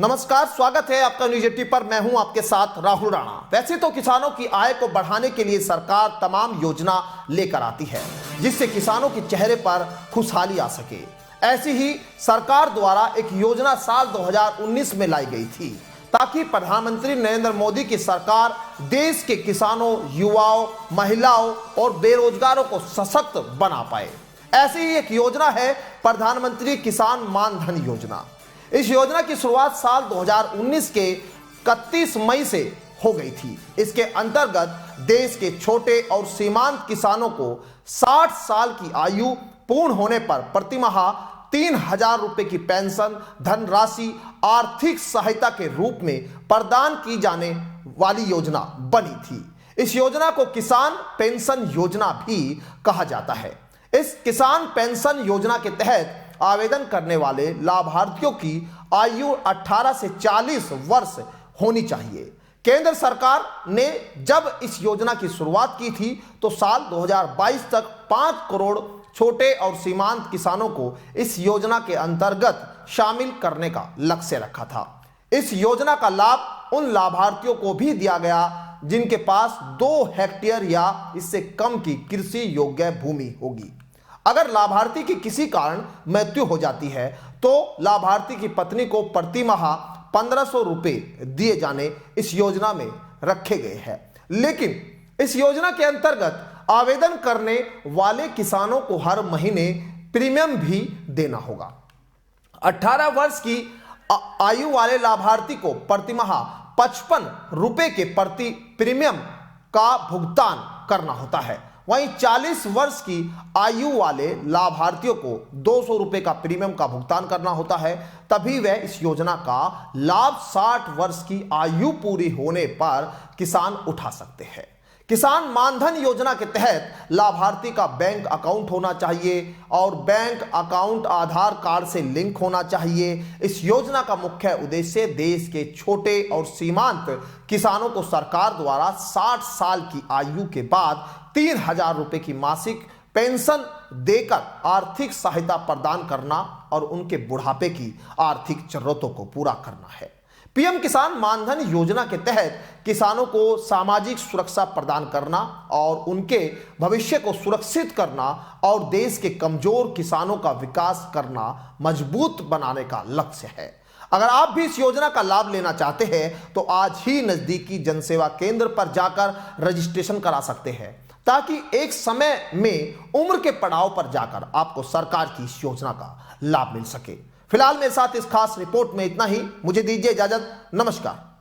नमस्कार, स्वागत है आपका न्यूज 80 पर। मैं हूं आपके साथ राहुल राणा। वैसे तो किसानों की आय को बढ़ाने के लिए सरकार तमाम योजना लेकर आती है जिससे किसानों के चेहरे पर खुशहाली आ सके। ऐसी ही सरकार द्वारा एक योजना साल 2019 में लाई गई थी ताकि प्रधानमंत्री नरेंद्र मोदी की सरकार देश के किसानों, युवाओं, महिलाओं और बेरोजगारों को सशक्त बना पाए। ऐसी ही एक योजना है प्रधानमंत्री किसान मान धन योजना। इस योजना की शुरुआत साल 2019 के 31 मई से हो गई थी। इसके अंतर्गत देश के छोटे और सीमांत किसानों को 60 साल की आयु पूर्ण होने पर प्रतिमाह 3,000 रुपए की पेंशन धनराशि आर्थिक सहायता के रूप में प्रदान की जाने वाली योजना बनी थी। इस योजना को किसान पेंशन योजना भी कहा जाता है। इस किसान पेंशन योजना के तहत आवेदन करने वाले लाभार्थियों की आयु 18 से 40 वर्ष होनी चाहिए। केंद्र सरकार ने जब इस योजना की शुरुआत की थी तो साल 2022 तक 5 करोड़ छोटे और सीमांत किसानों को इस योजना के अंतर्गत शामिल करने का लक्ष्य रखा था। इस योजना का लाभ उन लाभार्थियों को भी दिया गया जिनके पास 2 हेक्टेयर या इससे कम की कृषि योग्य भूमि होगी। अगर लाभार्थी की किसी कारण मृत्यु हो जाती है तो लाभार्थी की पत्नी को प्रति माह 1500 रुपए दिए जाने इस योजना में रखे गए हैं। लेकिन इस योजना के अंतर्गत आवेदन करने वाले किसानों को हर महीने प्रीमियम भी देना होगा। 18 वर्ष की आयु वाले लाभार्थी को प्रति माह 55 रुपए के प्रति प्रीमियम का भुगतान करना होता है। वहीं 40 वर्ष की आयु वाले लाभार्थियों को 200 रुपए का प्रीमियम का भुगतान करना होता है। तभी वह इस योजना का लाभ 60 वर्ष की आयु पूरी होने पर किसान उठा सकते हैं। किसान मानधन योजना के तहत लाभार्थी का बैंक अकाउंट होना चाहिए और बैंक अकाउंट आधार कार्ड से लिंक होना चाहिए। इस योजना का मुख्य उद्देश्य देश के छोटे और सीमांत किसानों को सरकार द्वारा 60 साल की आयु के बाद 3,000 रुपए की मासिक पेंशन देकर आर्थिक सहायता प्रदान करना और उनके बुढ़ापे की आर्थिक जरूरतों को पूरा करना है। पीएम किसान मानधन योजना के तहत किसानों को सामाजिक सुरक्षा प्रदान करना और उनके भविष्य को सुरक्षित करना और देश के कमजोर किसानों का विकास करना मजबूत बनाने का लक्ष्य है। अगर आप भी इस योजना का लाभ लेना चाहते हैं तो आज ही नजदीकी जनसेवा केंद्र पर जाकर रजिस्ट्रेशन करा सकते हैं ताकि एक समय में उम्र के पड़ाव पर जाकर आपको सरकार की इस योजना का लाभ मिल सके। फिलहाल मेरे साथ इस खास रिपोर्ट में इतना ही। मुझे दीजिए इजाजत। नमस्कार।